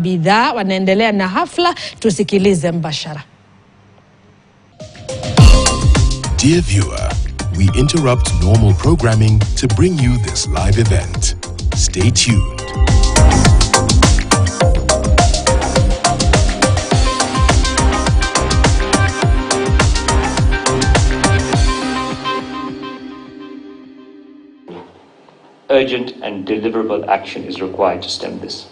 bidhaa wanaendelea na hafla, tusikilize mbashara. Dear viewer, we interrupt normal programming to bring you this live event. Stay tuned. Urgent and deliverable action is required to stem this.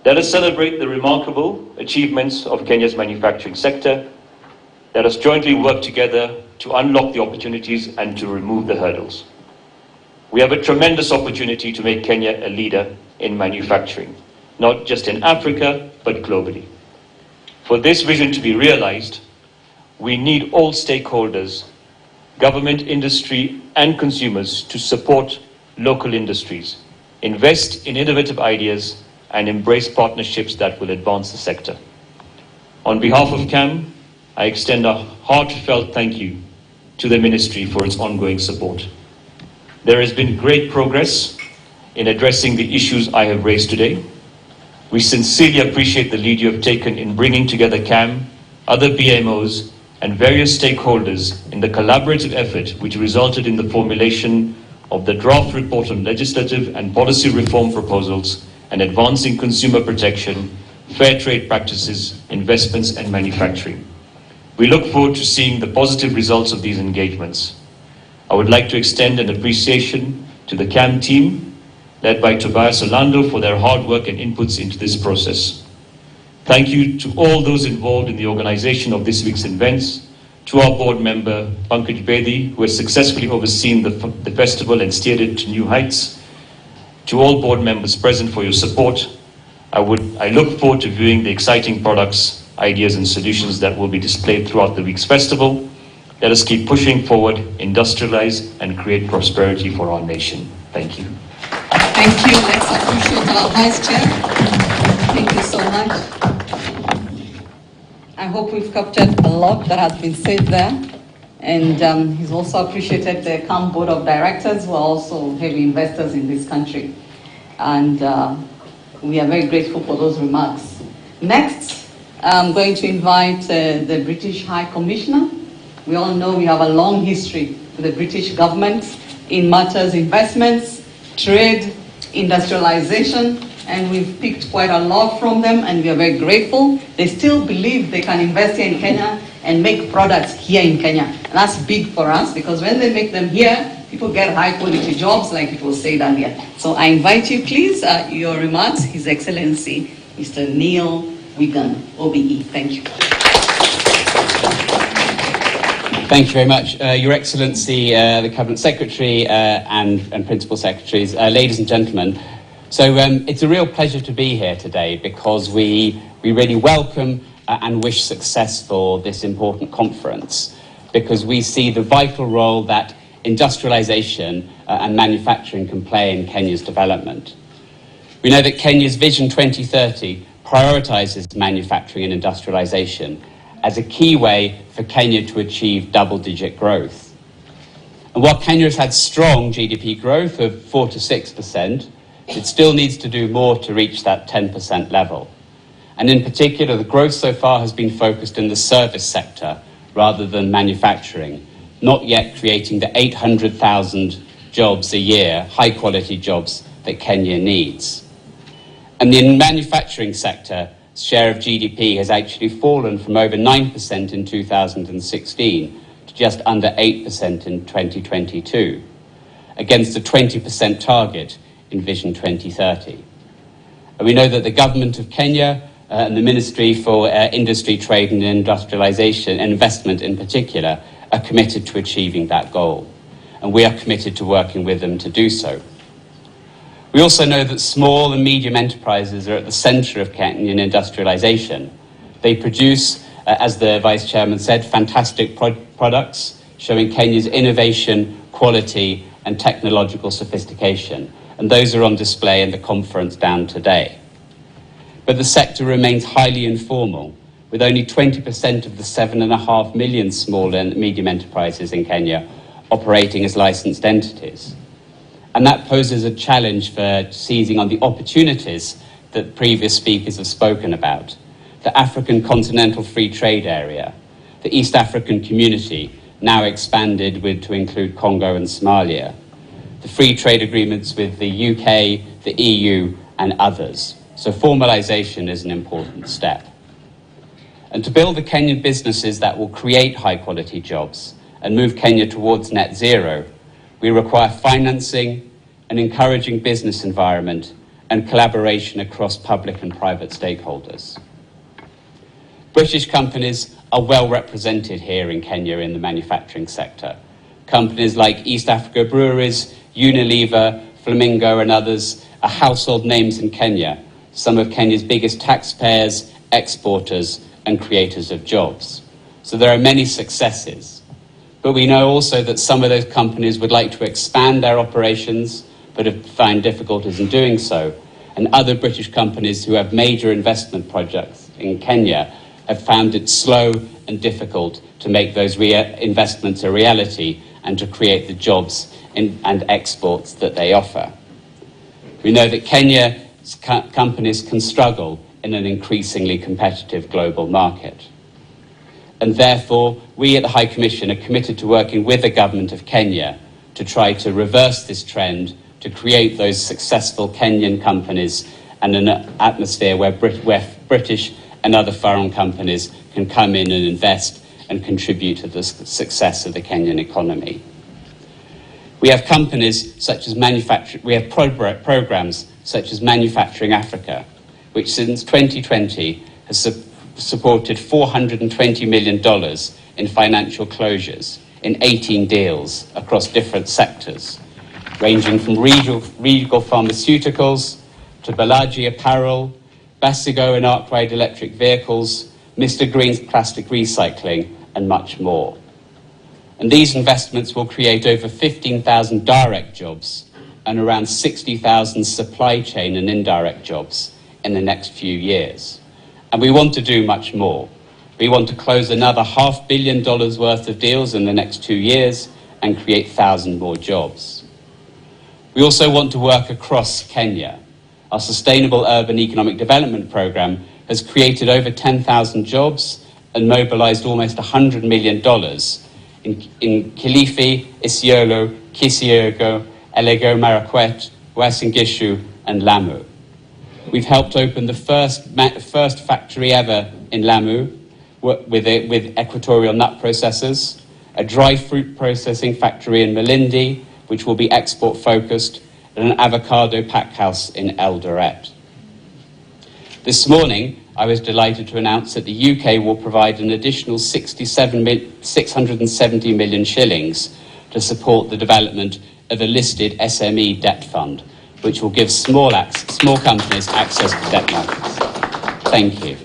Let us celebrate the remarkable achievements of Kenya's manufacturing sector. Let us jointly work together to unlock the opportunities and to remove the hurdles. We have a tremendous opportunity to make Kenya a leader in manufacturing, not just in Africa, but globally. For this vision to be realized, we need all stakeholders, government, industry, and consumers to support local industries, invest in innovative ideas, and embrace partnerships that will advance the sector. On behalf of CAM, I extend a heartfelt thank you to the Ministry for its ongoing support. There has been great progress in addressing the issues I have raised today. We sincerely appreciate the lead you have taken in bringing together CAM, other BMOs, and various stakeholders in the collaborative effort which resulted in the formulation of the draft report on legislative and policy reform proposals and advancing consumer protection, fair trade practices, investments, and manufacturing. We look forward to seeing the positive results of these engagements. I would like to extend an appreciation to the CAM team, led by Tobias Orlando, for their hard work and inputs into this process. Thank you to all those involved in the organization of this week's events, to our board member, Pankaj Bedi, who has successfully overseen the festival and steered it to new heights, to all board members present for your support. I look forward to viewing the exciting products, ideas, and solutions that will be displayed throughout the week's festival. Let us keep pushing forward, industrialize, and create prosperity for our nation. Thank you. Thank you. Let's appreciate our Vice Chair. Thank you so much. I hope we've captured a lot that has been said there. And he's also appreciated the CAM Board of Directors, who are also heavy investors in this country. And we are very grateful for those remarks. Next, I'm going to invite the British High Commissioner. We all know we have a long history with the British government in matters investments, trade, industrialization, and we've picked quite a lot from them, and we are very grateful. They still believe they can invest here in Kenya and make products here in Kenya. And that's big for us, because when they make them here, people get high quality jobs, like it was said earlier. So I invite you, please, your remarks, His Excellency, Mr. Neil Wigan, OBE. Thank you. Thank you very much. Your Excellency, the Cabinet Secretary and Principal Secretaries, ladies and gentlemen. So it's a real pleasure to be here today, because we really welcome and wish success for this important conference, because we see the vital role that industrialization and manufacturing can play in Kenya's development. We know that Kenya's Vision 2030 prioritizes manufacturing and industrialization as a key way for Kenya to achieve double-digit growth. And while Kenya has had strong GDP growth of 4 to 6%, it still needs to do more to reach that 10% level. And in particular, the growth so far has been focused in the service sector rather than manufacturing, not yet creating the 800,000 jobs a year, high-quality jobs that Kenya needs. And the manufacturing sector share of GDP has actually fallen from over 9% in 2016 to just under 8% in 2022, against a 20% target in Vision 2030. And we know that the Government of Kenya and the Ministry for Industry, Trade and Industrialization, and Investment in particular, are committed to achieving that goal. And we are committed to working with them to do so. We also know that small and medium enterprises are at the centre of Kenyan industrialization. They produce, as the Vice Chairman said, fantastic products, showing Kenya's innovation, quality and technological sophistication. And those are on display in the conference down today. But the sector remains highly informal, with only 20% of the 7.5 million small and medium enterprises in Kenya operating as licensed entities. And that poses a challenge for seizing on the opportunities that previous speakers have spoken about, the African Continental Free Trade Area, the East African Community, now expanded to include Congo and Somalia, the free trade agreements with the UK, the EU and others. So formalisation is an important step. And to build the Kenyan businesses that will create high-quality jobs and move Kenya towards net zero, we require financing, an encouraging business environment, and collaboration across public and private stakeholders. British companies are well represented here in Kenya in the manufacturing sector. Companies like East Africa Breweries, Unilever, Flamingo and others are household names in Kenya, some of Kenya's biggest taxpayers, exporters and creators of jobs. So there are many successes. But we know also that some of those companies would like to expand their operations but have found difficulties in doing so. And other British companies who have major investment projects in Kenya have found it slow and difficult to make those investments a reality and to create the jobs and exports that they offer. We know that Kenya's companies can struggle in an increasingly competitive global market. And therefore, we at the High Commission are committed to working with the government of Kenya to try to reverse this trend, to create those successful Kenyan companies and an atmosphere where British and other foreign companies can come in and invest and contribute to the success of the Kenyan economy. We have companies such as programs such as Manufacturing Africa, which since 2020 has supported $420 million in financial closures in 18 deals across different sectors, ranging from Regal Pharmaceuticals to Balaji Apparel, Basigo and Arkwright electric vehicles, Mr. Green's plastic recycling, and much more. And these investments will create over 15,000 direct jobs and around 60,000 supply chain and indirect jobs in the next few years. And we want to do much more. We want to close another $500 million worth of deals in the next 2 years and create 1,000 more jobs. We also want to work across Kenya. Our Sustainable Urban Economic Development Programme has created over 10,000 jobs and mobilised almost $100 million in Kilifi, Isiolo, Kisiego, Elgeyo Marakwet, Uasin Gishu and Lamu. We've helped open the first factory ever in Lamu with equatorial nut processors, a dry fruit processing factory in Malindi, which will be export focused, and an avocado pack house in Eldoret. This morning, I was delighted to announce that the UK will provide an additional 670 million shillings to support the development of a listed SME debt fund, which will give small companies access to debt markets. Thank you.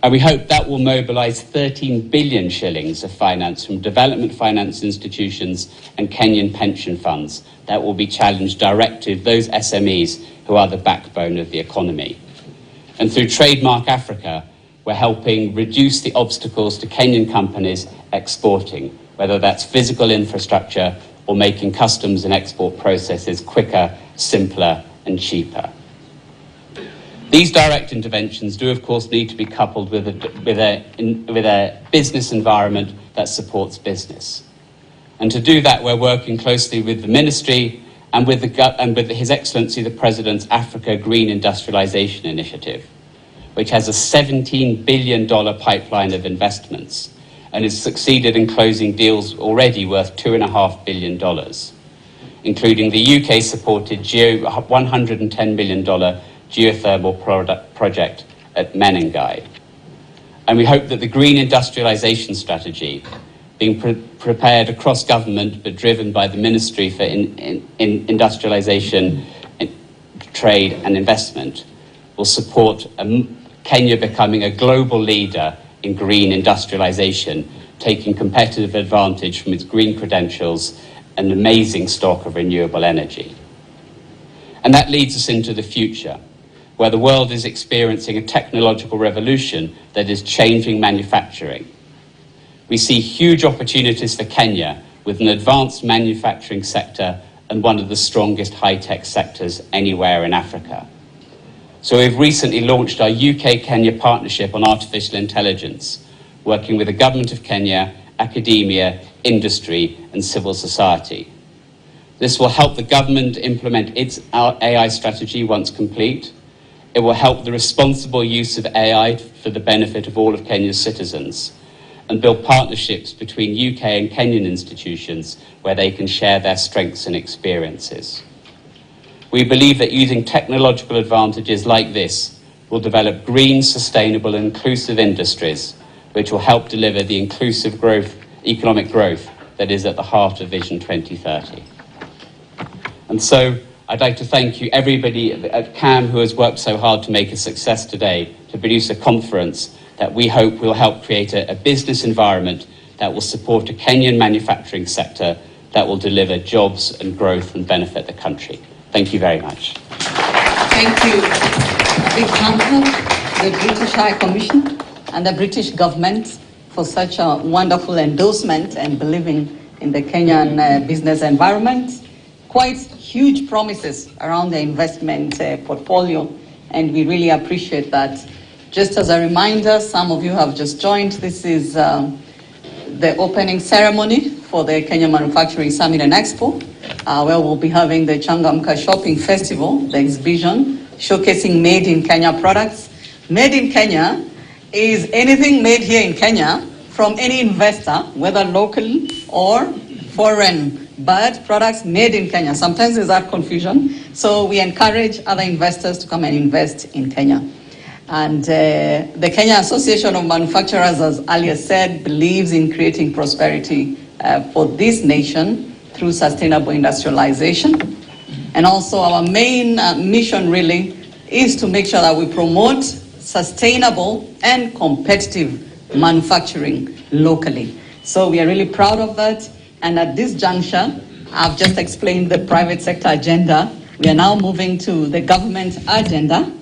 And we hope that will mobilise 13 billion shillings of finance from development finance institutions and Kenyan pension funds that will be challenged direct to those SMEs who are the backbone of the economy. And through Trademark Africa, we're helping reduce the obstacles to Kenyan companies exporting, whether that's physical infrastructure or making customs and export processes quicker, simpler and cheaper. These direct interventions do, of course, need to be coupled with a business environment that supports business. And to do that, we're working closely with the Ministry and with His Excellency the President's Africa Green Industrialisation Initiative, which has a $17 billion pipeline of investments and has succeeded in closing deals already worth $2.5 billion, including the UK-supported $110 million geothermal project at Menengai. And we hope that the green industrialisation strategy, being prepared across government but driven by the Ministry for Industrialisation, Trade and Investment, will support Kenya becoming a global leader in green industrialisation, taking competitive advantage from its green credentials and amazing stock of renewable energy. And that leads us into the future, where the world is experiencing a technological revolution that is changing manufacturing. We see huge opportunities for Kenya with an advanced manufacturing sector and one of the strongest high-tech sectors anywhere in Africa. So we've recently launched our UK-Kenya partnership on artificial intelligence, working with the Government of Kenya, academia, industry and civil society. This will help the government implement its AI strategy once complete. It will help the responsible use of AI for the benefit of all of Kenya's citizens and build partnerships between UK and Kenyan institutions where they can share their strengths and experiences. We believe that using technological advantages like this will develop green, sustainable and inclusive industries which will help deliver the inclusive growth, economic growth that is at the heart of Vision 2030. And so I'd like to thank you, everybody at CAM who has worked so hard to make a success today, to produce a conference that we hope will help create a business environment that will support a Kenyan manufacturing sector that will deliver jobs and growth and benefit the country. Thank you very much. Thank you. Big thank you to the British High Commission and the British government for such a wonderful endorsement and believing in the Kenyan business environment. Quite huge promises around the investment portfolio, and we really appreciate that. Just as a reminder, some of you have just joined. This is the opening ceremony for the Kenya Manufacturing Summit and Expo, where we'll be having the Changamka Shopping Festival, the exhibition showcasing made in Kenya products. Made in Kenya is anything made here in Kenya from any investor, whether local or foreign, but products made in Kenya. Sometimes there's that confusion. So we encourage other investors to come and invest in Kenya. And the Kenya Association of Manufacturers, as earlier said, believes in creating prosperity for this nation through sustainable industrialization. And also our main mission really is to make sure that we promote sustainable and competitive manufacturing locally. So we are really proud of that. And at this juncture, I've just explained the private sector agenda. We are now moving to the government agenda.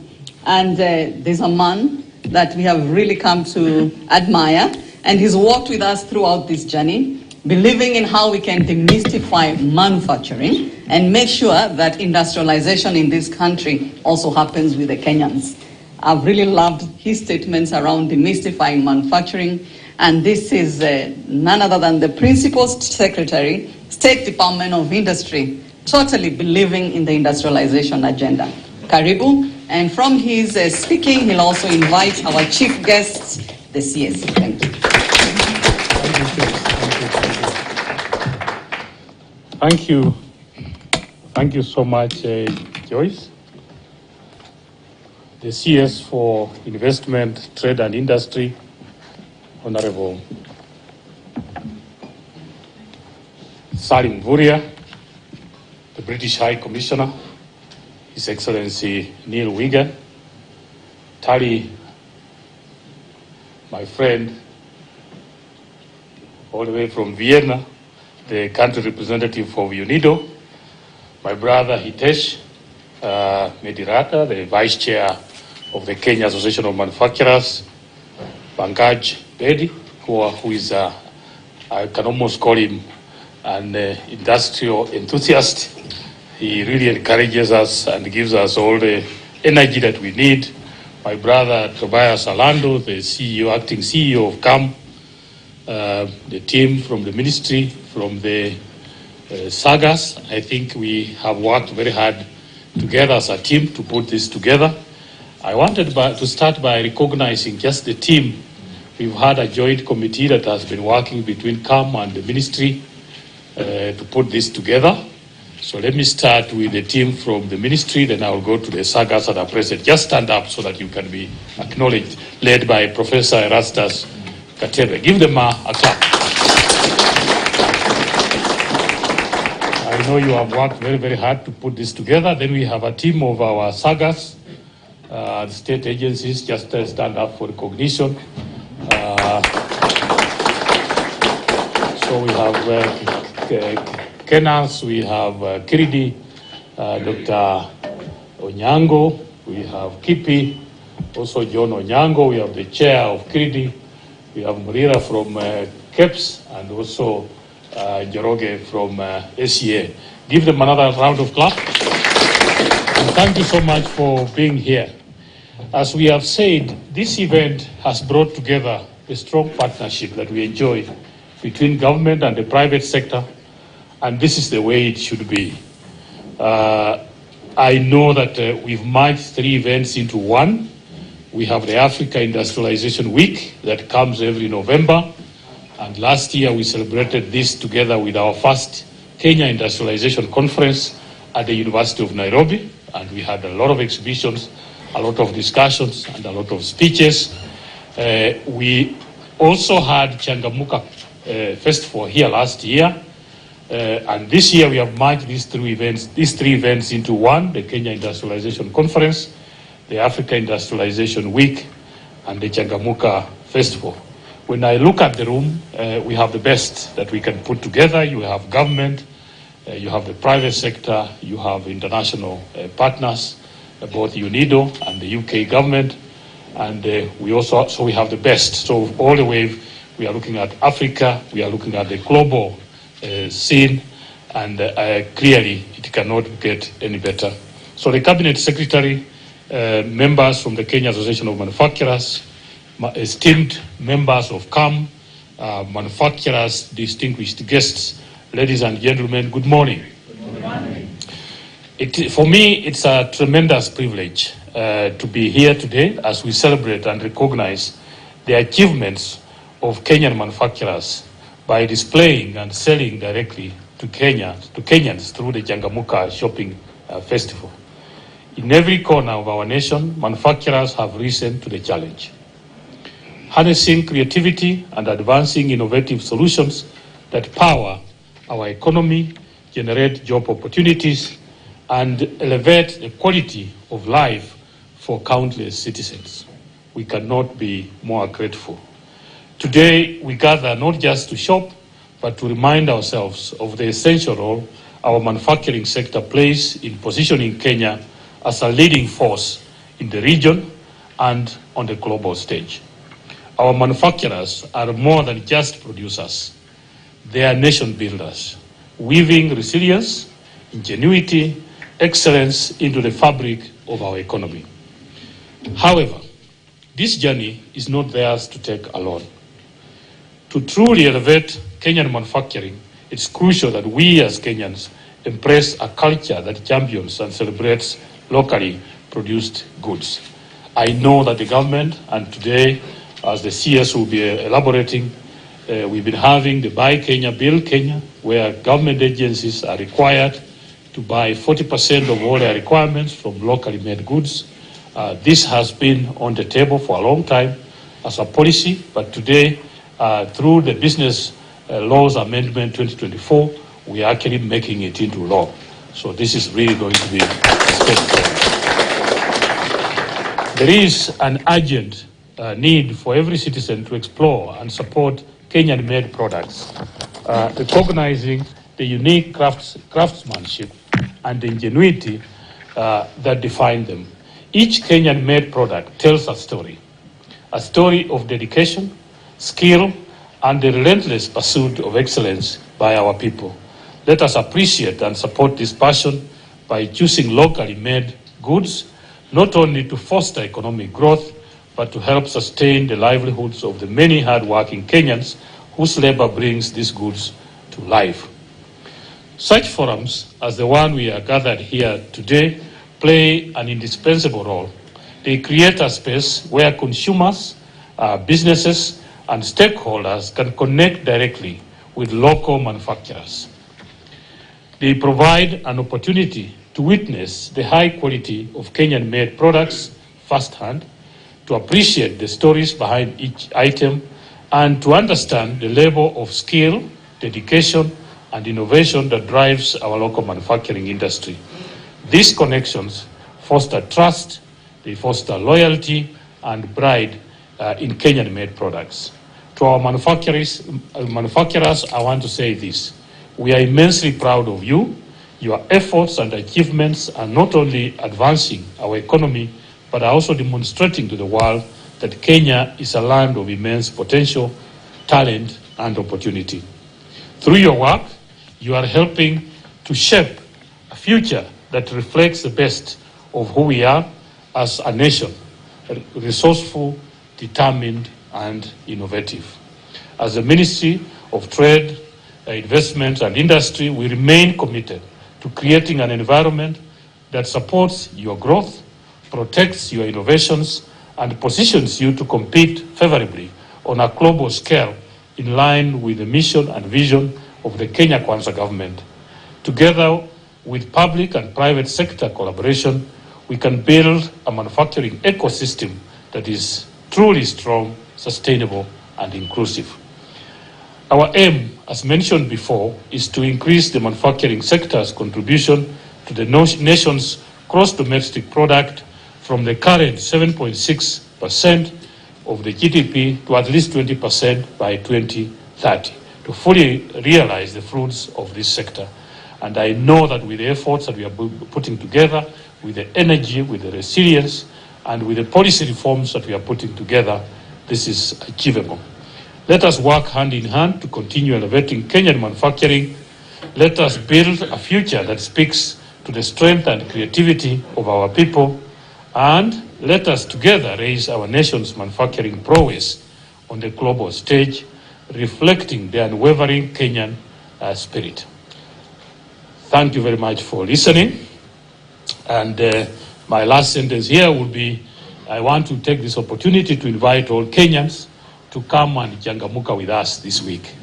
And there's a man that we have really come to admire. And he's walked with us throughout this journey, believing in how we can demystify manufacturing and make sure that industrialization in this country also happens with the Kenyans. I've really loved his statements around demystifying manufacturing. And this is none other than the Principal Secretary, State Department of Industry, totally believing in the industrialization agenda. Karibu. And from his speaking, he'll also invite our chief guests, the CS. Thank you. Thank you. Thank you so much, Joyce. The CS for Investment, Trade and Industry, Honorable Salim Vuria, the British High Commissioner, His Excellency Neil Wigan, Tali, my friend, all the way from Vienna, the country representative for UNIDO, my brother Hitesh Medirata, the Vice Chair of the Kenya Association of Manufacturers, Pankaj Bedi, who is, I can almost call him an industrial enthusiast. He really encourages us and gives us all the energy that we need. My brother Tobias Alando, the CEO, acting CEO of CAM, the team from the ministry, from the sagas. I think we have worked very hard together as a team to put this together. I wanted to start by recognizing just the team. We've had a joint committee that has been working between CAM and the ministry to put this together. So let me start with the team from the ministry, then I'll go to the sagas that are present. Just stand up so that you can be acknowledged, led by Professor Erastus Katebe. Give them a clap. I know you have worked very, very hard to put this together. Then we have a team of our sagas, the state agencies, just stand up for recognition. So we have Kenas, we have Kiridi, Dr. Onyango, we have Kipi, also John Onyango, we have the chair of Kiridi, we have Murira from KEPS, and also Joroge from SEA. Give them another round of applause. And thank you so much for being here. As we have said, this event has brought together a strong partnership that we enjoy between government and the private sector, and this is the way it should be. I know that we've merged 3 events into one. We have the Africa Industrialization Week that comes every November, and last year we celebrated this together with our first Kenya Industrialization Conference at the University of Nairobi, and we had a lot of exhibitions, a lot of discussions, and a lot of speeches. We also had Changamka Festival here last year, and this year we have merged these 3 events into one: the Kenya Industrialization Conference, the Africa Industrialization Week, and the Changamka Festival. When I look at the room, we have the best that we can put together. You have government, you have the private sector, you have international partners, both UNIDO and the UK government, and we have the best. So all the way, we are looking at Africa, we are looking at the global scene, and clearly it cannot get any better. So the Cabinet Secretary, members from the Kenya Association of Manufacturers, esteemed members of CAM, manufacturers, distinguished guests, ladies and gentlemen, good morning. Good morning. For me, it's a tremendous privilege to be here today as we celebrate and recognize the achievements of Kenyan manufacturers by displaying and selling directly to Kenyans through the Changamka Shopping Festival. In every corner of our nation, manufacturers have risen to the challenge, harnessing creativity and advancing innovative solutions that power our economy, generate job opportunities, and elevate the quality of life for countless citizens. We cannot be more grateful. Today, we gather not just to shop, but to remind ourselves of the essential role our manufacturing sector plays in positioning Kenya as a leading force in the region and on the global stage. Our manufacturers are more than just producers. They are nation builders, weaving resilience, ingenuity, excellence into the fabric of our economy. However, this journey is not theirs to take alone. To truly elevate Kenyan manufacturing, it's crucial that we as Kenyans embrace a culture that champions and celebrates locally produced goods. I know that the government, and today, as the CS will be elaborating, we've been having the Buy Kenya, Build Kenya, where government agencies are required to buy 40% of all their requirements from locally made goods. This has been on the table for a long time as a policy, but today, through the Business Laws Amendment 2024, we are actually making it into law. So this is really going to be special. There is an urgent need for every citizen to explore and support Kenyan-made products, recognizing the unique craftsmanship and the ingenuity that define them. Each Kenyan-made product tells a story of dedication, skill, and the relentless pursuit of excellence by our people. Let us appreciate and support this passion by choosing locally made goods, not only to foster economic growth, but to help sustain the livelihoods of the many hard-working Kenyans whose labor brings these goods to life. Such forums as the one we are gathered here today play an indispensable role. They create a space where consumers, businesses, and stakeholders can connect directly with local manufacturers. They provide an opportunity to witness the high quality of Kenyan-made products firsthand, to appreciate the stories behind each item, and to understand the level of skill, dedication, and innovation that drives our local manufacturing industry. These connections foster trust, they foster loyalty and pride in Kenyan-made products. To our manufacturers, I want to say this. We are immensely proud of you. Your efforts and achievements are not only advancing our economy, but are also demonstrating to the world that Kenya is a land of immense potential, talent, and opportunity. Through your work, you are helping to shape a future that reflects the best of who we are as a nation. resourceful, determined, and innovative. As the Ministry of Trade, Investment and Industry, we remain committed to creating an environment that supports your growth, protects your innovations, and positions you to compete favorably on a global scale in line with the mission and vision of the Kenya Kwanza government. Together with public and private sector collaboration, we can build a manufacturing ecosystem that is truly strong, sustainable, and inclusive. Our aim, as mentioned before, is to increase the manufacturing sector's contribution to the nation's gross domestic product from the current 7.6% of the GDP to at least 20% by 2030, to fully realize the fruits of this sector. And I know that with the efforts that we are putting together, with the energy, with the resilience, and with the policy reforms that we are putting together, this is achievable. Let us work hand in hand to continue elevating Kenyan manufacturing. Let us build a future that speaks to the strength and creativity of our people, and let us together raise our nation's manufacturing prowess on the global stage, reflecting the unwavering Kenyan spirit. Thank you very much for listening. And my last sentence here will be, I want to take this opportunity to invite all Kenyans to come and Changamka with us this week.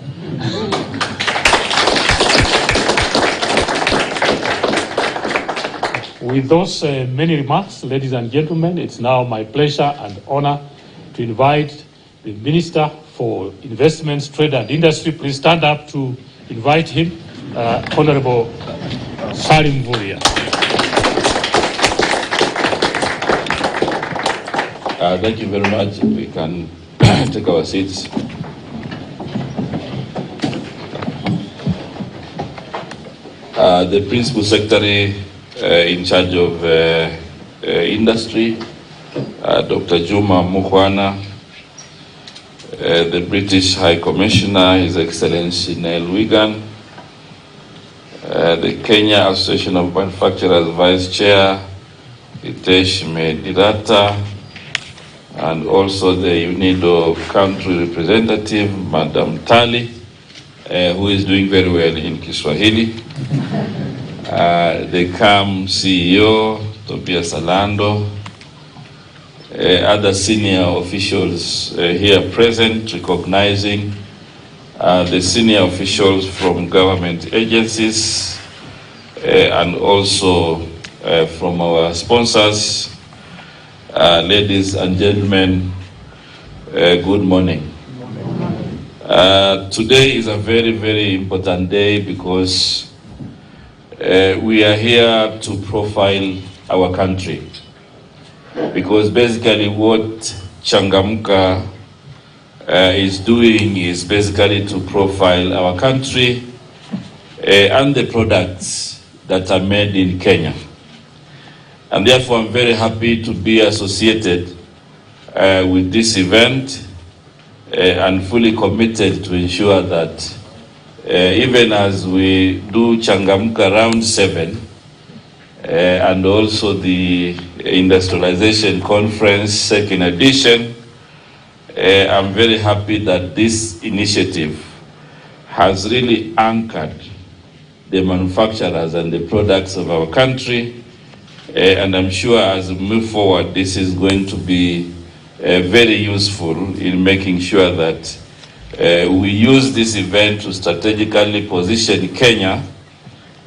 With those many remarks, ladies and gentlemen, it's now my pleasure and honor to invite the Minister for Investments, Trade and Industry. Please stand up to invite him, Honorable Salim Vuria. Thank you very much. We can take our seats. The Principal Secretary in charge of industry, Dr. Juma Mukhwana, the British High Commissioner, His Excellency Neil Wigan, the Kenya Association of Manufacturers Vice Chair, Hitesh Medirata, and also the UNIDO country representative, Madam Tali, who is doing very well in Kiswahili. The CAM CEO, Tobias Alando, other senior officials here present, recognizing the senior officials from government agencies and also from our sponsors. Ladies and gentlemen, good morning. Today is a very, very important day because we are here to profile our country. Because basically what Changamka is doing is basically to profile our country and the products that are made in Kenya. And therefore, I'm very happy to be associated with this event and fully committed to ensure that even as we do Changamka Round 7 and also the Industrialization Conference second edition, I'm very happy that this initiative has really anchored the manufacturers and the products of our country. And I'm sure as we move forward, this is going to be very useful in making sure that we use this event to strategically position Kenya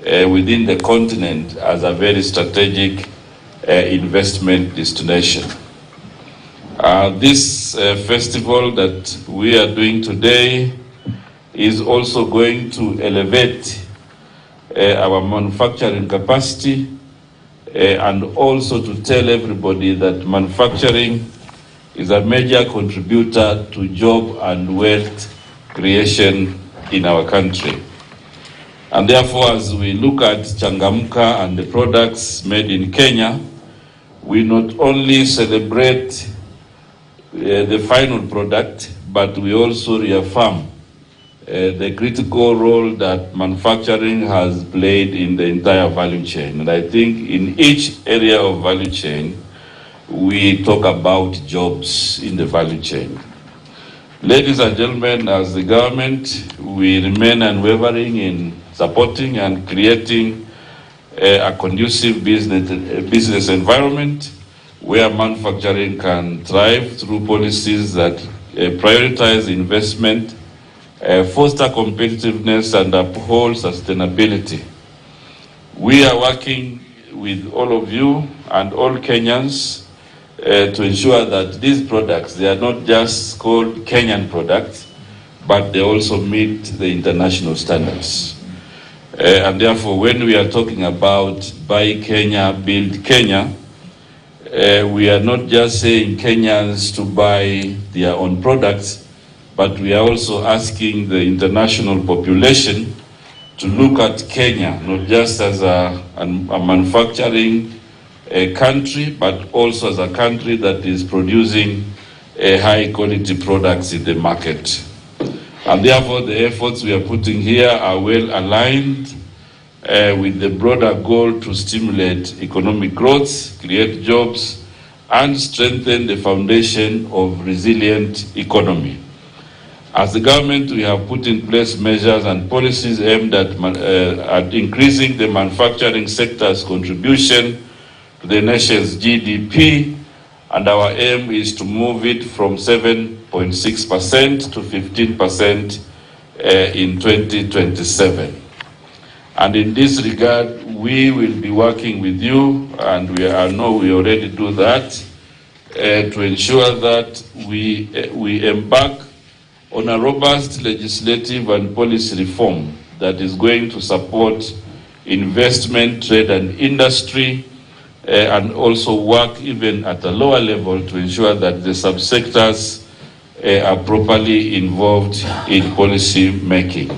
within the continent as a very strategic investment destination. This festival that we are doing today is also going to elevate our manufacturing capacity and also to tell everybody that manufacturing is a major contributor to job and wealth creation in our country. And therefore, as we look at Changamka and the products made in Kenya, we not only celebrate the final product, but we also reaffirm the critical role that manufacturing has played in the entire value chain. And I think in each area of value chain, we talk about jobs in the value chain. Ladies and gentlemen, as the government, we remain unwavering in supporting and creating a conducive business environment where manufacturing can thrive through policies that prioritize investment, foster competitiveness, and uphold sustainability. We are working with all of you and all Kenyans to ensure that these products, they are not just called Kenyan products, but they also meet the international standards. And therefore, when we are talking about Buy Kenya, Build Kenya, we are not just saying Kenyans to buy their own products, but we are also asking the international population to look at Kenya, not just as a manufacturing country, but also as a country that is producing high quality products in the market. And therefore, the efforts we are putting here are well aligned with the broader goal to stimulate economic growth, create jobs, and strengthen the foundation of resilient economy. As the government, we have put in place measures and policies aimed at increasing the manufacturing sector's contribution to the nation's GDP, and our aim is to move it from 7.6% to 15% in 2027. And in this regard, we will be working with you, and I know we already do that, to ensure that we embark on a robust legislative and policy reform that is going to support investment, trade and industry, and also work even at a lower level to ensure that the subsectors are properly involved in policy making.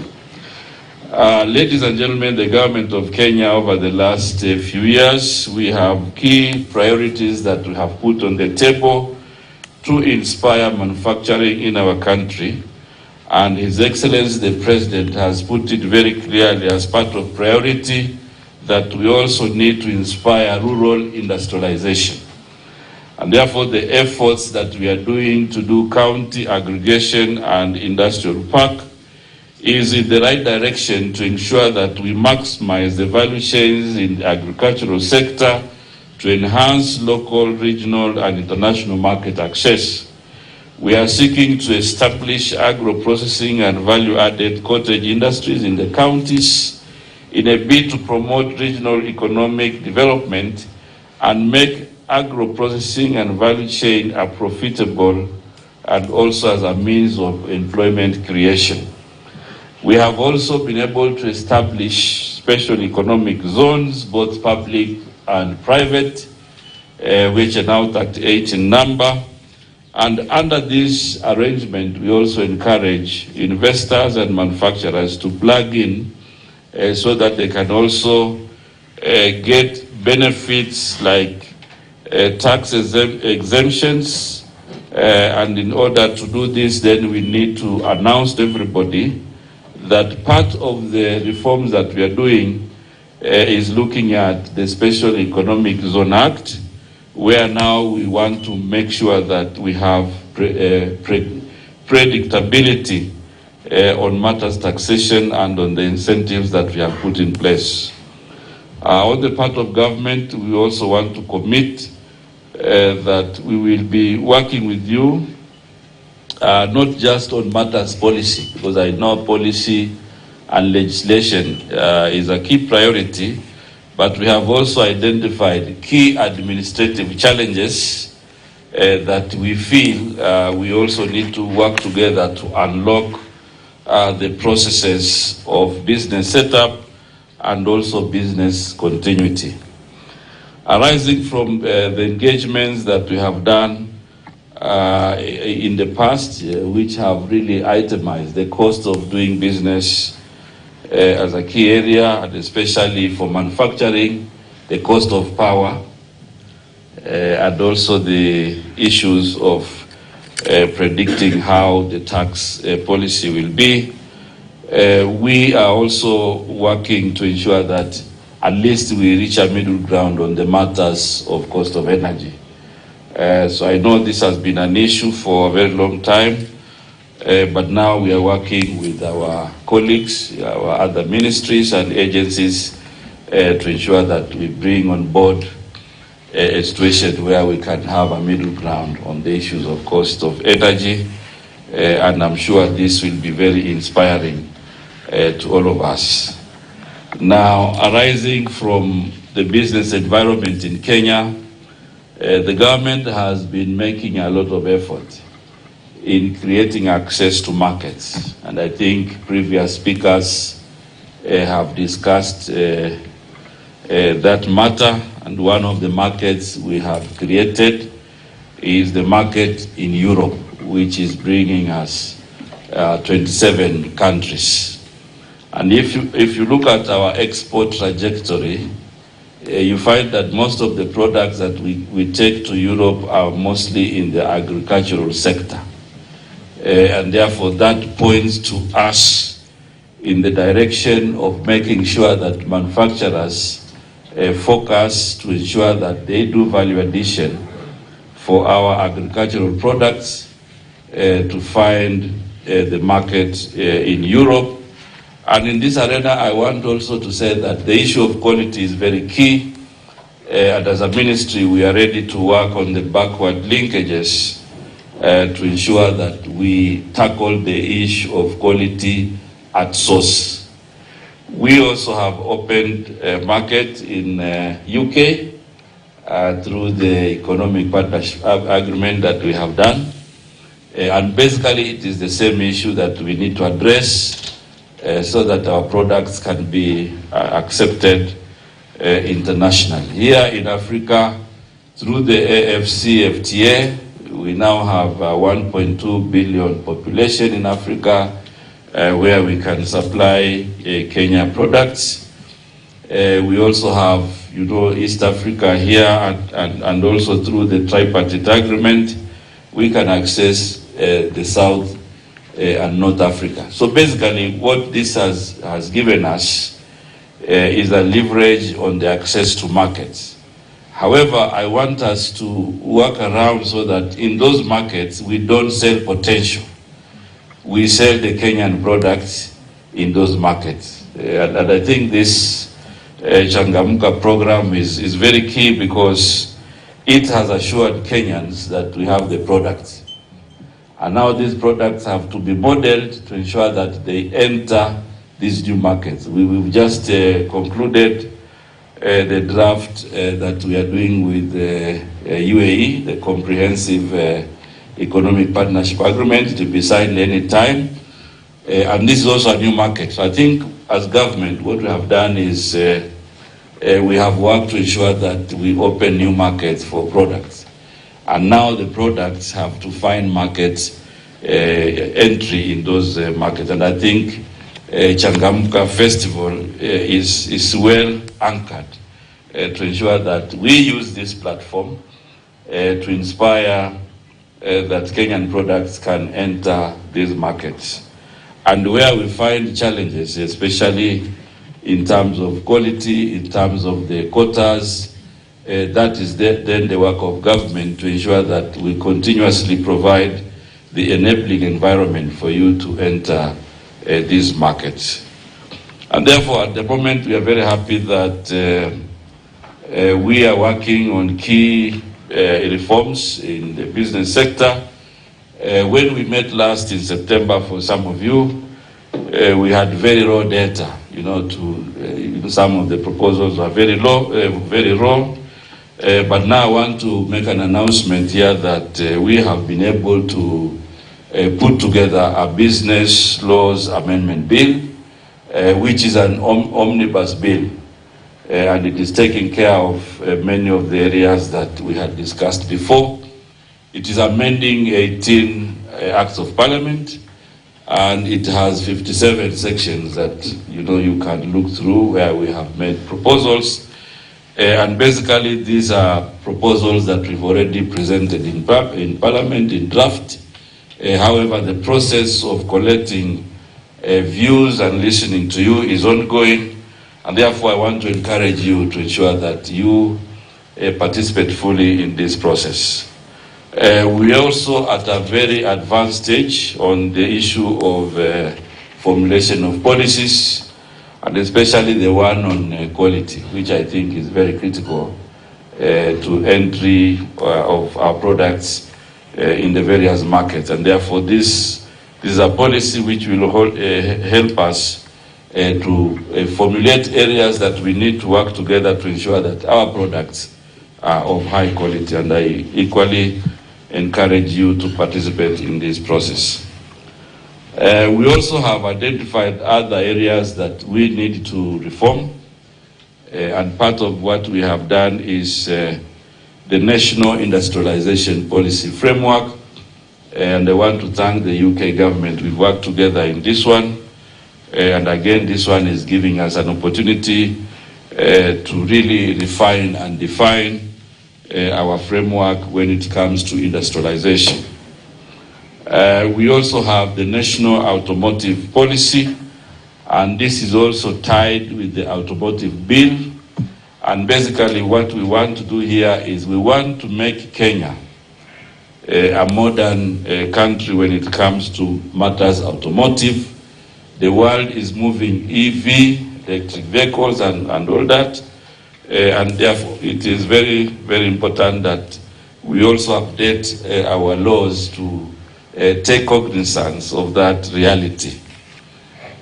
Ladies and gentlemen, the government of Kenya over the last few years, we have key priorities that we have put on the table to inspire manufacturing in our country. And His Excellency the President has put it very clearly as part of priority that we also need to inspire rural industrialization. And therefore, the efforts that we are doing to do county aggregation and industrial park is in the right direction to ensure that we maximize the value chains in the agricultural sector to enhance local, regional, and international market access. We are seeking to establish agro-processing and value-added cottage industries in the counties in a bid to promote regional economic development and make agro-processing and value chain are profitable and also as a means of employment creation. We have also been able to establish special economic zones, both public and private, which are now 38 in number. And under this arrangement, we also encourage investors and manufacturers to plug in so that they can also get benefits like tax exemptions. And in order to do this, then we need to announce to everybody that part of the reforms that we are doing is looking at the Special Economic Zone Act, where now we want to make sure that we have predictability on matters taxation and on the incentives that we have put in place. On the part of government, we also want to commit that we will be working with you not just on matters policy, because I know policy and legislation is a key priority, but we have also identified key administrative challenges that we feel we also need to work together to unlock the processes of business setup and also business continuity. Arising from the engagements that we have done in the past, which have really itemized the cost of doing business as a key area, and especially for manufacturing, the cost of power, and also the issues of predicting how the tax policy will be. We are also working to ensure that at least we reach a middle ground on the matters of cost of energy. So I know this has been an issue for a very long time, but now we are working with our colleagues, our other ministries and agencies to ensure that we bring on board a situation where we can have a middle ground on the issues of cost of energy, and I'm sure this will be very inspiring to all of us. Now, arising from the business environment in Kenya, the government has been making a lot of effort in creating access to markets, and I think previous speakers have discussed that matter, and one of the markets we have created is the market in Europe, which is bringing us 27 countries. And if you look at our export trajectory, you find that most of the products that we take to Europe are mostly in the agricultural sector. And therefore that points to us in the direction of making sure that manufacturers focus to ensure that they do value addition for our agricultural products to find the market in Europe. And in this arena, I want also to say that the issue of quality is very key. And as a ministry, we are ready to work on the backward linkages to ensure that we tackle the issue of quality at source. We also have opened a market in UK through the economic partnership agreement that we have done. And basically, it is the same issue that we need to address so that our products can be accepted internationally. Here in Africa, through the AFCFTA, we now have a 1.2 billion population in Africa where we can supply Kenya products. We also have, East Africa here, and also through the tripartite agreement, we can access the South and North Africa. So basically what this has given us is a leverage on the access to markets. However, I want us to work around so that in those markets we don't sell potential. We sell the Kenyan products in those markets. And I think this Changamka program is very key because it has assured Kenyans that we have the products. And now these products have to be modeled to ensure that they enter these new markets. We've just concluded the draft that we are doing with UAE, the Comprehensive Economic Partnership Agreement, to be signed any time. And this is also a new market. So I think as government, what we have done is we have worked to ensure that we open new markets for products. And now the products have to find markets, entry in those markets. And I think Changamka Festival is well anchored to ensure that we use this platform to inspire that Kenyan products can enter these markets. And where we find challenges, especially in terms of quality, in terms of the quotas, that is then the work of government to ensure that we continuously provide the enabling environment for you to enter these markets. And therefore, at the moment, we are very happy that we are working on key reforms in the business sector. When we met last in September, for some of you, we had very raw data. Some of the proposals are very low, very raw. But now I want to make an announcement here that we have been able to put together a business laws amendment bill, which is an omnibus bill. And it is taking care of many of the areas that we had discussed before. It is amending 18 acts of parliament, and it has 57 sections that you can look through where we have made proposals. And basically these are proposals that we've already presented in Parliament in draft. However, the process of collecting views and listening to you is ongoing, and therefore I want to encourage you to ensure that you participate fully in this process. We are also at a very advanced stage on the issue of formulation of policies, and especially the one on quality, which I think is very critical to entry of our products in the various markets. And therefore this is a policy which will help us to formulate areas that we need to work together to ensure that our products are of high quality. And I equally encourage you to participate in this process. We also have identified other areas that we need to reform, and part of what we have done is the National Industrialization Policy Framework, and I want to thank the UK government. We've worked together in this one, and again this one is giving us an opportunity to really refine and define our framework when it comes to industrialization. We also have the National Automotive Policy, and this is also tied with the Automotive Bill. And basically what we want to do here is we want to make Kenya a modern country when it comes to matters automotive. The world is moving EV, electric vehicles and all that. And therefore, it is very, very important that we also update our laws to take cognizance of that reality.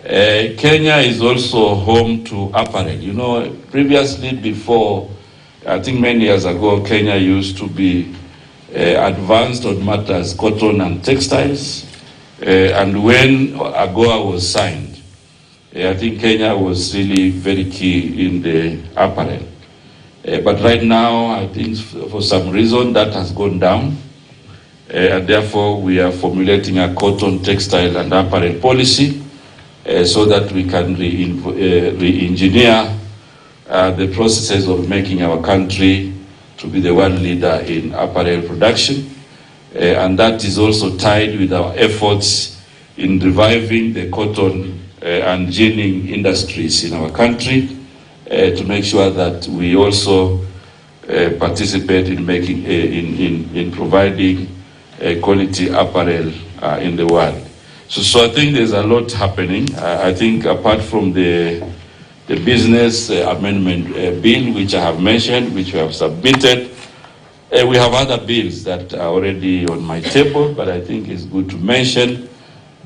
Kenya is also home to apparel. You know, previously before, I think many years ago, Kenya used to be advanced on matters cotton and textiles. And when AGOA was signed, I think Kenya was really very key in the apparel. But right now, I think for some reason that has gone down. And therefore, we are formulating a cotton, textile, and apparel policy so that we can re-engineer the processes of making our country to be the world leader in apparel production. And that is also tied with our efforts in reviving the cotton and ginning industries in our country, to make sure that we also participate in making in providing quality apparel in the world. So I think there's a lot happening. I think apart from the business amendment bill, which I have mentioned, which we have submitted, we have other bills that are already on my table, but I think it's good to mention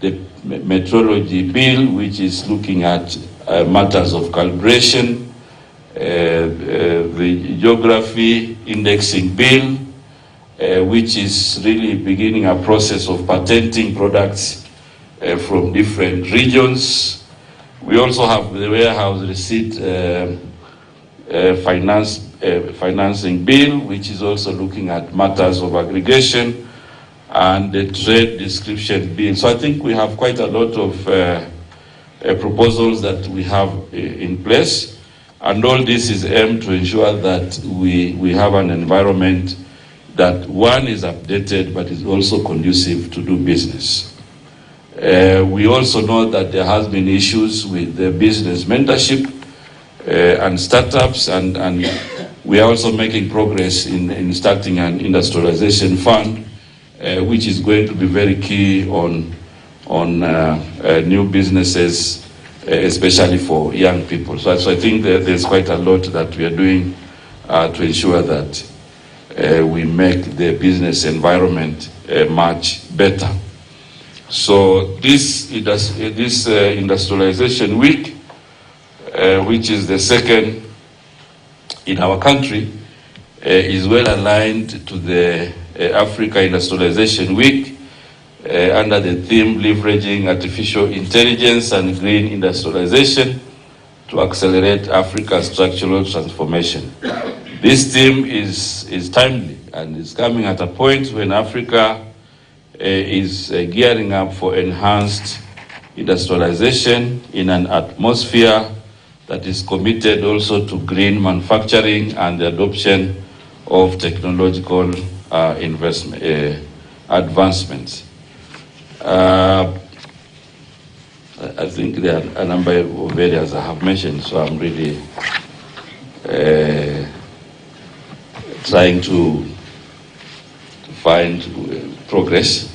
the metrology bill, which is looking at matters of calibration, the geography indexing bill, which is really beginning a process of patenting products from different regions. We also have the warehouse receipt financing bill, which is also looking at matters of aggregation, and the trade description bill. So I think we have quite a lot of proposals that we have in place. And all this is aimed to ensure that we have an environment that, one, is updated, but is also conducive to do business. We also know that there has been issues with the business mentorship and startups, and we are also making progress in starting an industrialization fund, which is going to be very key on new businesses, especially for young people. So I think that there's quite a lot that we are doing to ensure that we make the business environment much better. So this industrialization week, which is the second in our country, is well aligned to the Africa Industrialization Week, under the theme Leveraging Artificial Intelligence and Green Industrialization to Accelerate Africa's Structural Transformation. This theme is timely and is coming at a point when Africa is gearing up for enhanced industrialization in an atmosphere that is committed also to green manufacturing and the adoption of technological advancements. I think there are a number of areas I have mentioned, so I'm really trying to find progress.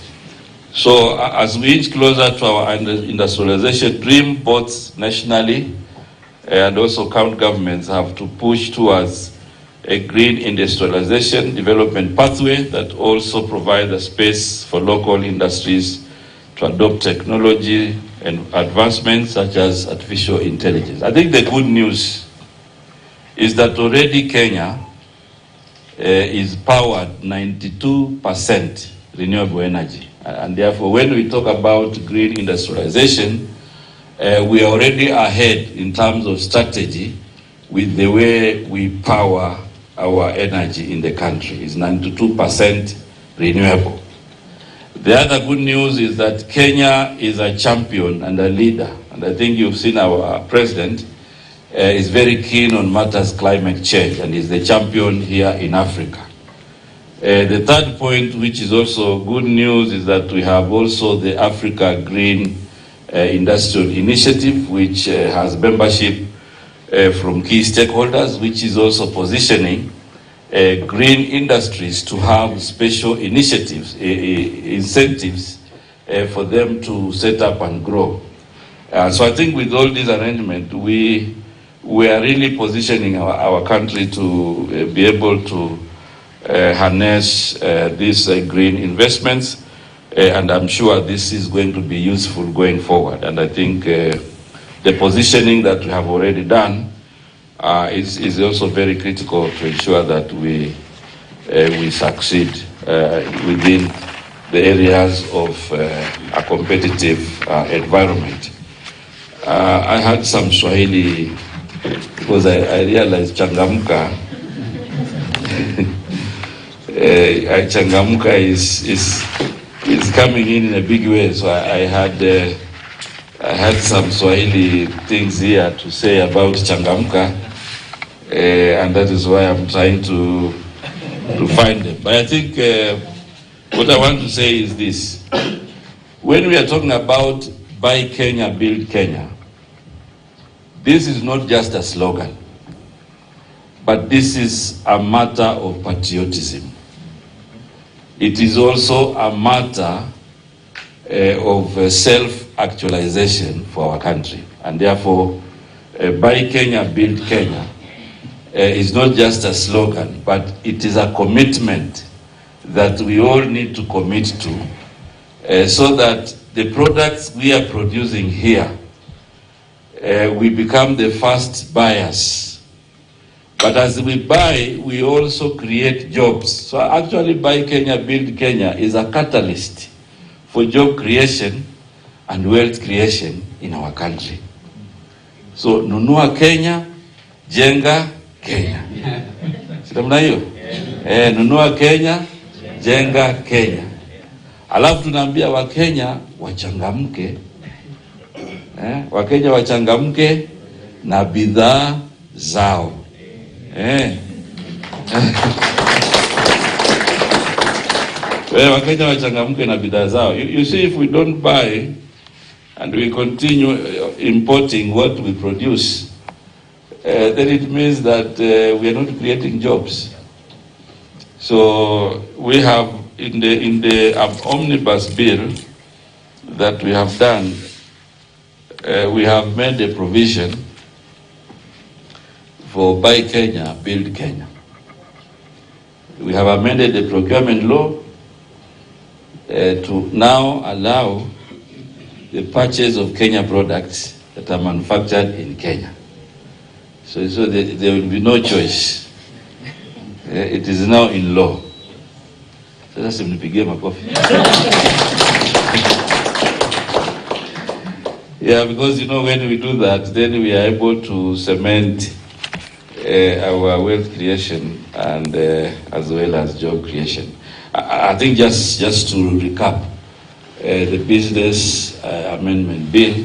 So as we inch closer to our industrialization dream, both nationally and also county governments have to push towards a green industrialization development pathway that also provides a space for local industries to adopt technology and advancements such as artificial intelligence. I think the good news is that already Kenya is powered 92% renewable energy. And therefore, when we talk about green industrialization, we are already ahead in terms of strategy with the way we power our energy in the country. It's 92% renewable. The other good news is that Kenya is a champion and a leader. And I think you've seen our president is very keen on matters climate change and is the champion here in Africa. The third point, which is also good news, is that we have also the Africa Green Industrial Initiative, which has membership from key stakeholders, which is also positioning green industries to have special initiatives, incentives for them to set up and grow. So I think with all these arrangements, we are really positioning our country to be able to harness these green investments, and I'm sure this is going to be useful going forward. And I think the positioning that we have already done is also very critical to ensure that we succeed within the areas of a competitive environment. I had some Swahili because I realized Changamka. Changamka is coming in a big way, so I had some Swahili things here to say about Changamka, and that is why I'm trying to find them. But I think what I want to say is this: when we are talking about Buy Kenya, Build Kenya, this is not just a slogan, but this is a matter of patriotism. It is also a matter of self-actualization for our country. And therefore, Buy Kenya, Build Kenya is not just a slogan, but it is a commitment that we all need to commit to so that the products we are producing here, we become the first buyers. But as we buy, we also create jobs. So actually, Buy Kenya, Build Kenya is a catalyst for job creation and wealth creation in our country. So, nunua Kenya, jenga Kenya. Sitamna hiyo? Nunua Kenya, jenga Kenya. Alafu tunaambia Wakenya wachangamke. Wakenya wachangamke na bidhaa zao. Wakenya wachangamke na bidhaa zao. You see, if we don't buy and we continue importing what we produce, then it means that we are not creating jobs. So we have in the omnibus bill that we have done, we have made a provision for Buy Kenya, Build Kenya. We have amended the procurement law to now allow the purchase of Kenya products that are manufactured in Kenya. So there will be no choice. It is now in law. So that's nipigie makofi. Yeah, because when we do that, then we are able to cement our wealth creation and as well as job creation. I think just to recap, the business amendment bill,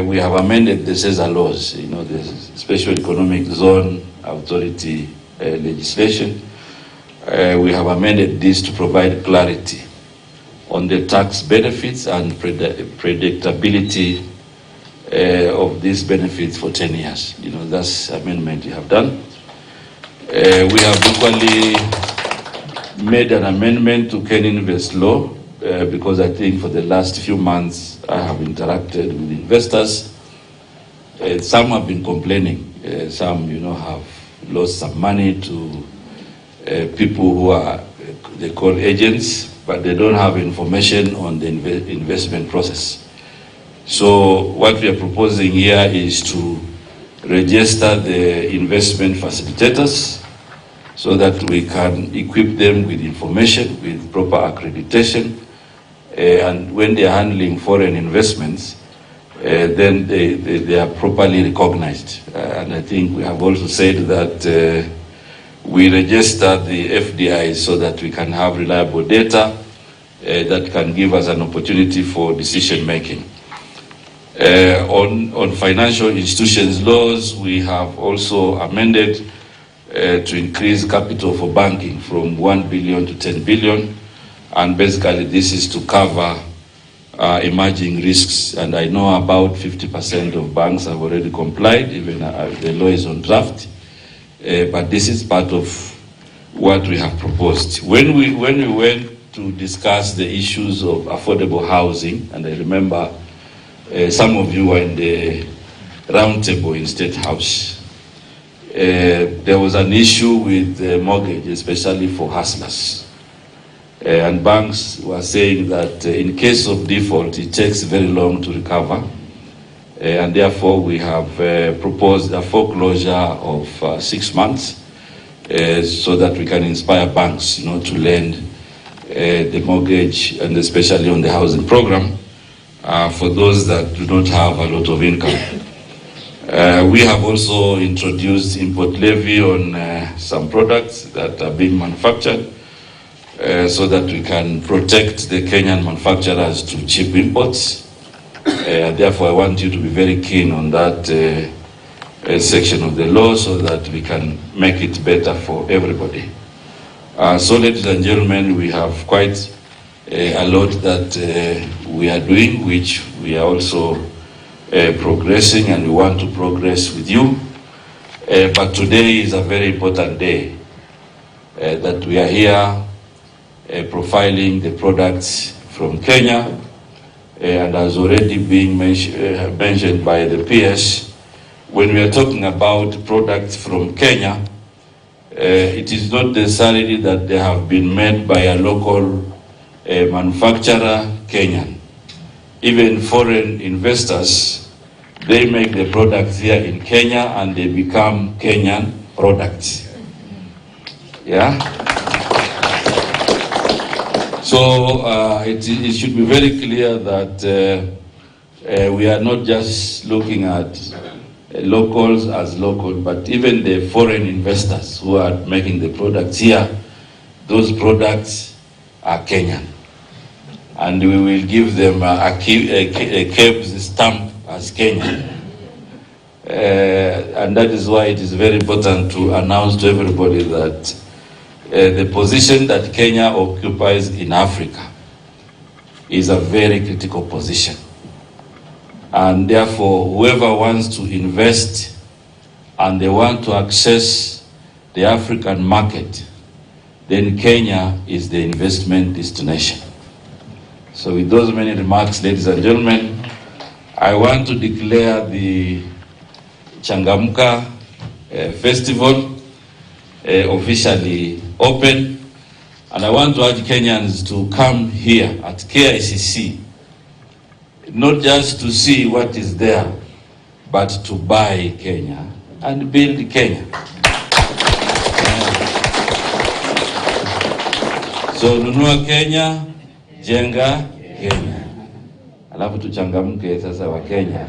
we have amended the CESA laws, the Special Economic Zone Authority legislation. We have amended this to provide clarity on the tax benefits and predictability of these benefits for 10 years. That's amendment we have done. We have equally made an amendment to Kenya Invest Law because I think for the last few months I have interacted with investors. Some have been complaining. Some, have lost some money to people who are, they call agents, but they don't have information on the investment process. So what we are proposing here is to register the investment facilitators so that we can equip them with information, with proper accreditation, and when they are handling foreign investments, then they are properly recognized. And I think we have also said that we register the FDIs so that we can have reliable data that can give us an opportunity for decision making. On financial institutions laws, we have also amended to increase capital for banking from 1 billion to 10 billion. And basically this is to cover emerging risks. And I know about 50% of banks have already complied, even the law is on draft. But this is part of what we have proposed. When we went to discuss the issues of affordable housing, and I remember some of you were in the round table in State House, there was an issue with the mortgage, especially for hustlers. And banks were saying that in case of default, it takes very long to recover. And therefore, we have proposed a foreclosure of 6 months so that we can inspire banks, to lend the mortgage, and especially on the housing program, for those that do not have a lot of income. We have also introduced import levy on some products that are being manufactured so that we can protect the Kenyan manufacturers to cheap imports. Therefore, I want you to be very keen on that section of the law so that we can make it better for everybody. So, ladies and gentlemen, we have quite a lot that we are doing, which we are also progressing, and we want to progress with you. But today is a very important day that we are here profiling the products from Kenya, and as already being mentioned by the PS, when we are talking about products from Kenya, it is not necessarily that they have been made by a local manufacturer, Kenyan. Even foreign investors, they make the products here in Kenya and they become Kenyan products. Yeah? So it should be very clear that we are not just looking at locals as local, but even the foreign investors who are making the products here, those products are Kenyan. And we will give them a KEBS stamp as Kenyan. And that is why it is very important to announce to everybody that the position that Kenya occupies in Africa is a very critical position. And therefore, whoever wants to invest and they want to access the African market, then Kenya is the investment destination. So with those many remarks, ladies and gentlemen, I want to declare the Changamka Festival officially open. And I want to urge Kenyans to come here at KICC, not just to see what is there, but to buy Kenya and build Kenya. So nunua Kenya, jenga Kenya. Alafu tuchangamke sasa wa Kenya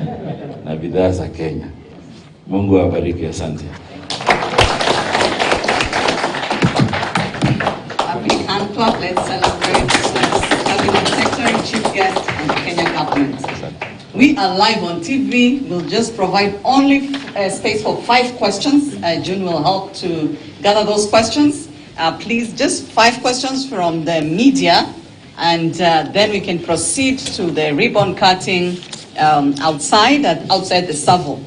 na bidhaa za Kenya. Mungu awabariki, asante. Let's celebrate Cabinet Secretary, Chief Guest, and the Kenyan government. We are live on TV. We'll just provide only space for 5 questions. June will help to gather those questions. Please, just 5 questions from the media, and then we can proceed to the ribbon cutting outside the Savo.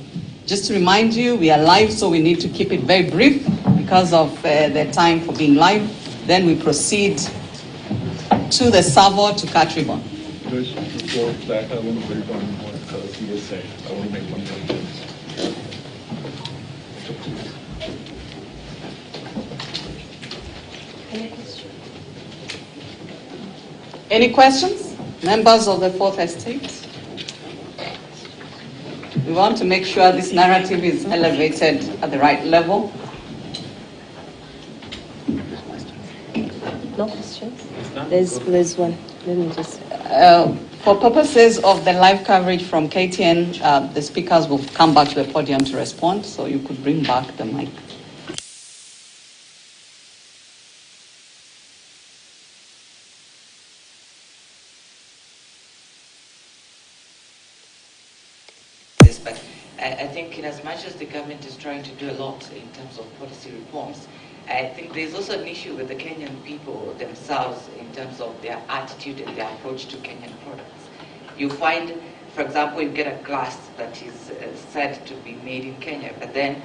Just to remind you, we are live, so we need to keep it very brief because of the time for being live. Then we proceed to the Savo to cut ribbon. Just before that, I want to build on what CS said. I want to make one point. Any questions? Members of the Fourth Estate? We want to make sure this narrative is elevated at the right level. No questions? There's one. Let me just... For purposes of the live coverage from KTN, the speakers will come back to the podium to respond, so you could bring back the mic. But I think in as much as the government is trying to do a lot in terms of policy reforms, I think there's also an issue with the Kenyan people themselves in terms of their attitude and their approach to Kenyan products. You find, for example, you get a glass that is said to be made in Kenya, but then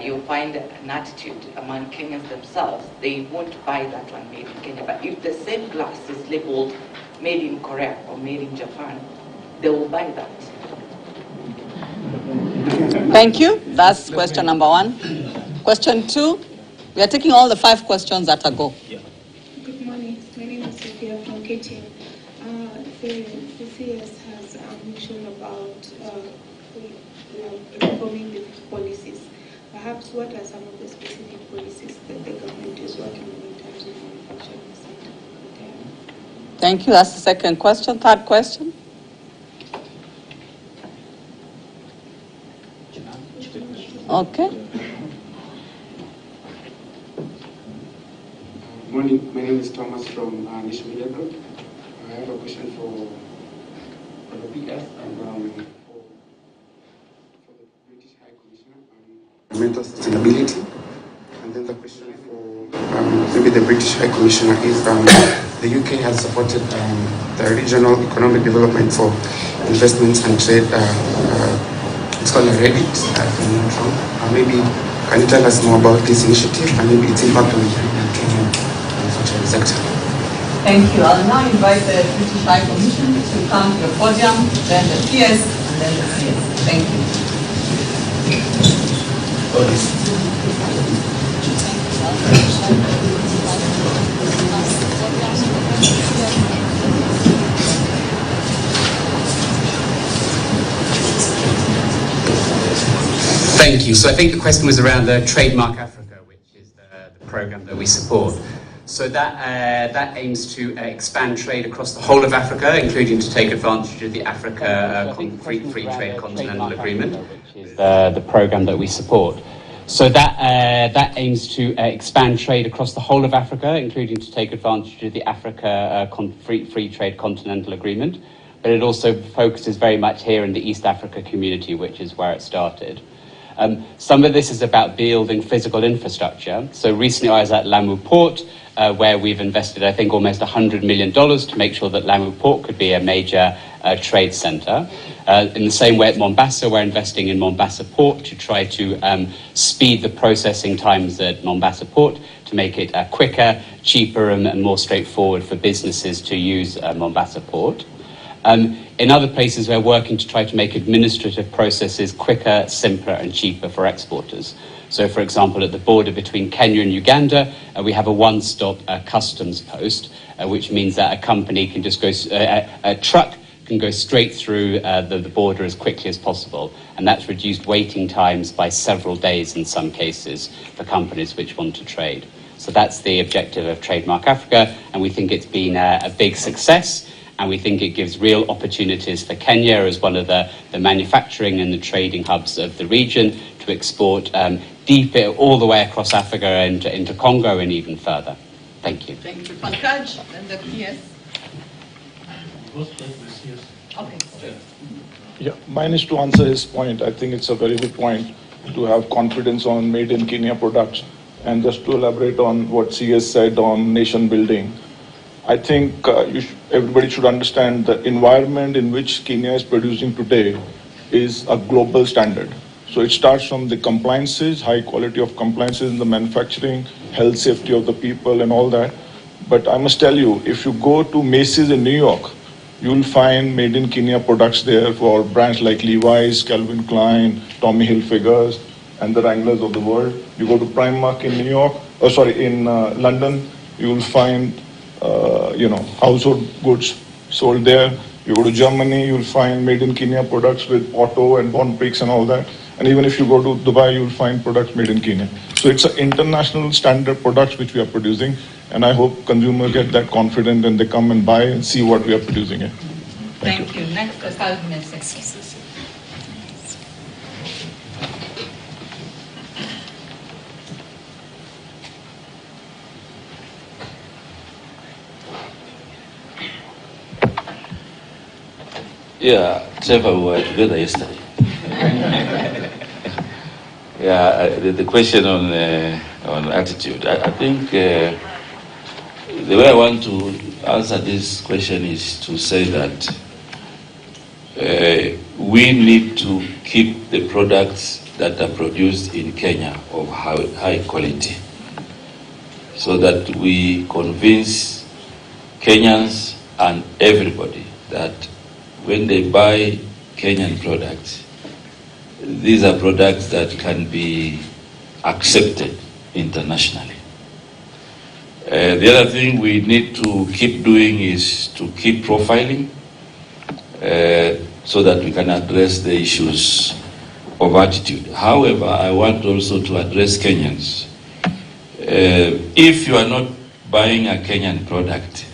you'll find an attitude among Kenyans themselves. They won't buy that one made in Kenya. But if the same glass is labeled made in Korea or made in Japan, they will buy that. Thank you. That's question number one. Question two. We are taking all the 5 questions at a go. Good morning. My name is Sophia from KTN. The CS has mentioned about reforming the policies. Perhaps what are some of the specific policies that the government is working on in terms of manufacturing sector? Thank you. That's the second question. Third question. Okay. Morning, my name is Thomas from Nation Media Group. I have a question for the PS and for the British High Commissioner on environmental sustainability. And then the question for maybe the British High Commissioner is the UK has supported the regional economic development for investments and trade. It's called Reddit, if I'm not wrong. Maybe can you tell us more about this initiative and maybe its impact on the Kenyan manufacturing sector? Thank you. I'll now invite the British High Commission to come to the podium, then the PS, and then the CS. Thank Thank you. So I think the question was around the Trademark Africa, which is the program that we support. So that aims to expand trade across the whole of Africa, including to take advantage of the Africa Free Trade Continental Agreement, which is the program that we support. So that aims to expand trade across the whole of Africa, including to take advantage of the Africa Free Trade Continental Agreement. But it also focuses very much here in the East Africa community, which is where it started. Some of this is about building physical infrastructure. So recently I was at Lamu Port, where we've invested, I think, almost $100 million to make sure that Lamu Port could be a major trade centre. In the same way at Mombasa, we're investing in Mombasa Port to try to speed the processing times at Mombasa Port to make it quicker, cheaper and more straightforward for businesses to use Mombasa Port. In other places, we're working to try to make administrative processes quicker, simpler and cheaper for exporters. So, for example, at the border between Kenya and Uganda, we have a one-stop customs post, which means that a company can just go, a truck can go straight through the border as quickly as possible. And that's reduced waiting times by several days in some cases for companies which want to trade. So that's the objective of Trademark Africa, and we think it's been a big success. And we think it gives real opportunities for Kenya as one of the manufacturing and the trading hubs of the region to export deep all the way across Africa and into Congo and even further. Thank you. Thank you, Pankaj. And the PS. Okay. Yeah, mine is to answer his point. I think it's a very good point to have confidence on made in Kenya products. And just to elaborate on what CS said on nation building, I think everybody should understand the environment in which Kenya is producing today is a global standard. So it starts from the compliances, high quality of compliances in the manufacturing, health safety of the people and all that. But I must tell you, if you go to Macy's in New York, you'll find made in Kenya products there for brands like Levi's, Calvin Klein, Tommy Hilfiger, and the Wranglers of the world. You go to Primark in London, you will find, household goods sold there. You go to Germany, you'll find made in Kenya products with Otto and Bonprix and all that. And even if you go to Dubai, you'll find products made in Kenya. So it's an international standard products which we are producing. And I hope consumers get that confident and they come and buy and see what we are producing here. Thank you. Next, Salve. Yeah, Trevor, we were together yesterday. The question on attitude. I think the way I want to answer this question is to say that we need to keep the products that are produced in Kenya of high quality, so that we convince Kenyans and everybody that when they buy Kenyan products, these are products that can be accepted internationally. The other thing we need to keep doing is to keep profiling so that we can address the issues of attitude. However, I want also to address Kenyans. If you are not buying a Kenyan product,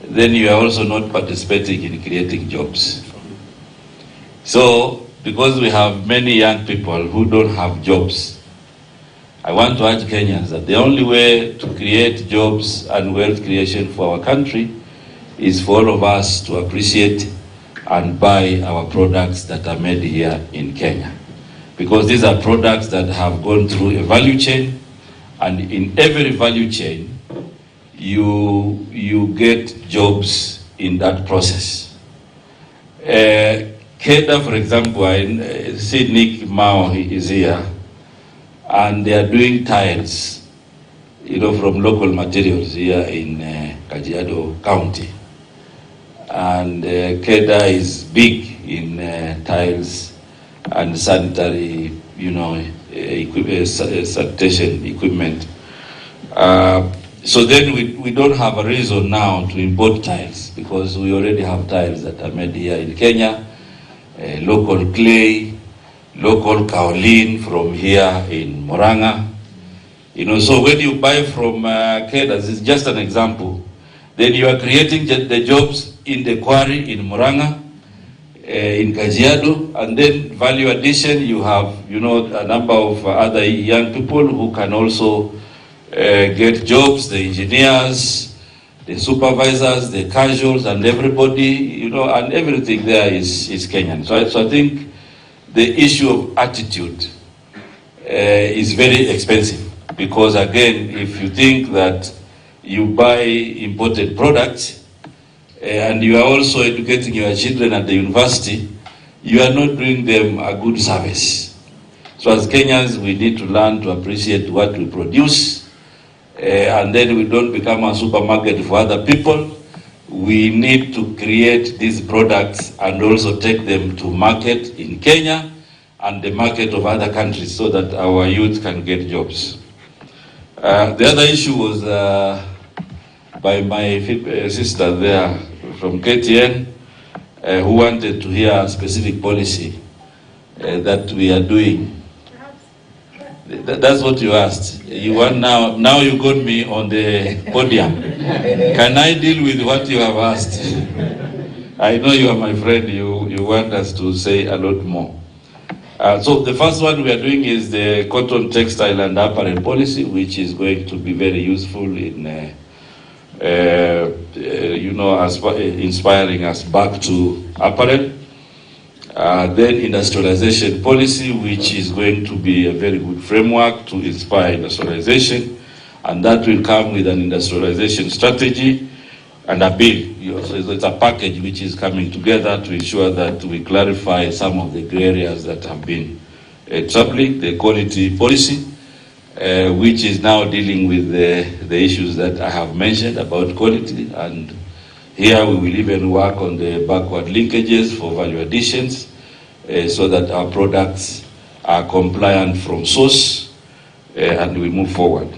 then you are also not participating in creating jobs. So, because we have many young people who don't have jobs, I want to urge Kenyans that the only way to create jobs and wealth creation for our country is for all of us to appreciate and buy our products that are made here in Kenya. Because these are products that have gone through a value chain, and in every value chain, you get jobs in that process. Keda, for example, I see Nick Mao, he is here, and they are doing tiles, from local materials here in Kajiado County. And Keda is big in tiles and sanitary, sanitation equipment. So then we don't have a reason now to import tiles, because we already have tiles that are made here in Kenya, local clay, local kaolin from here in Murang'a. So when you buy from Keda, this is just an example, then you are creating the jobs in the quarry in Murang'a, in Kajiado, and then value addition, you have, a number of other young people who can also get jobs, the engineers, the supervisors, the casuals, and everybody, and everything there is Kenyan. So I think the issue of attitude is very expensive, because again, if you think that you buy imported products and you are also educating your children at the university, you are not doing them a good service. So as Kenyans, we need to learn to appreciate what we produce, and then we don't become a supermarket for other people. We need to create these products and also take them to market in Kenya and the market of other countries, so that our youth can get jobs. The other issue was by my sister there from KTN, who wanted to hear a specific policy that we are doing. That's what you asked. You want now you got me on the podium. Can I deal with what you have asked? I know you are my friend. You want us to say a lot more. So the first one we are doing is the cotton, textile and apparel policy, which is going to be very useful in inspiring us back to apparel. Then industrialization policy, which is going to be a very good framework to inspire industrialization, and that will come with an industrialization strategy and a bill. So it's a package which is coming together to ensure that we clarify some of the gray areas that have been tripling the quality policy, which is now dealing with the issues that I have mentioned about quality. And here we will even work on the backward linkages for value additions so that our products are compliant from source and we move forward.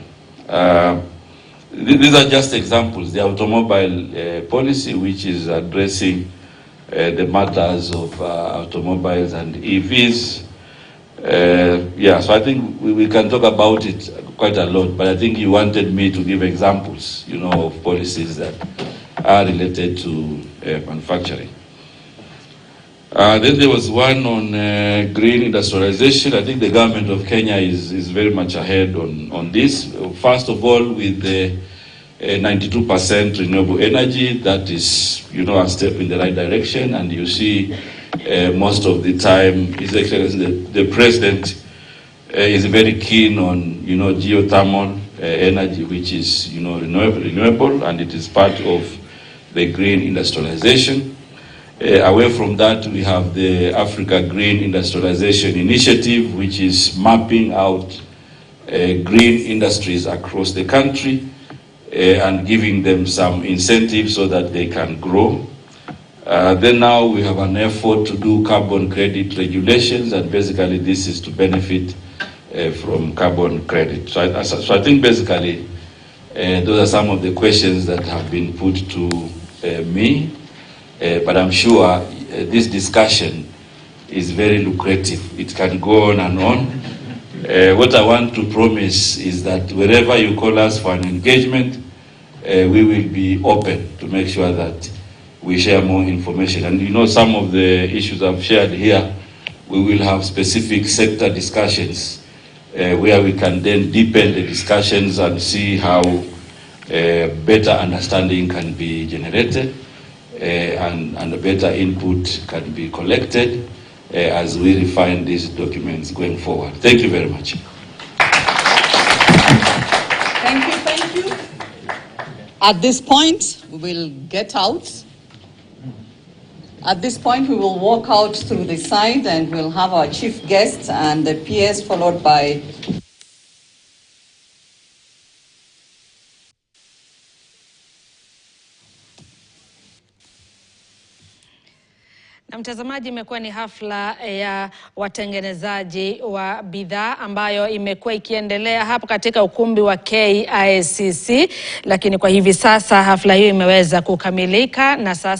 These are just examples. The automobile policy, which is addressing the matters of automobiles and EVs. So I think we can talk about it quite a lot, but I think you wanted me to give examples, of policies that are related to manufacturing. Then there was one on green industrialization. I think the government of Kenya is very much ahead on this. First of all, with the 92% renewable energy, that is, a step in the right direction. And you see most of the time, His Excellency, the President is very keen on, geothermal energy, which is, renewable, and it is part of the green industrialization. Away from that, we have the Africa Green Industrialization Initiative, which is mapping out green industries across the country and giving them some incentives so that they can grow. Then now we have an effort to do carbon credit regulations, and basically this is to benefit from carbon credit. So I think basically those are some of the questions that have been put to me. But I'm sure this discussion is very lucrative. It can go on and on. What I want to promise is that wherever you call us for an engagement, we will be open to make sure that we share more information. And some of the issues I've shared here, we will have specific sector discussions where we can then deepen the discussions and see how better understanding can be generated. And a better input can be collected as we refine these documents going forward. Thank you very much. Thank you. At this point, we will get out. At this point, we will walk out through the side and we'll have our chief guest and the PS followed by Na mtazamaji, imekuwa ni hafla ya watengenezaji wa bidhaa ambayo imekuwa ikiendelea hapo katika ukumbi wa KICC, lakini kwa hivi sasa hafla hiyo imeweza kukamilika na sasa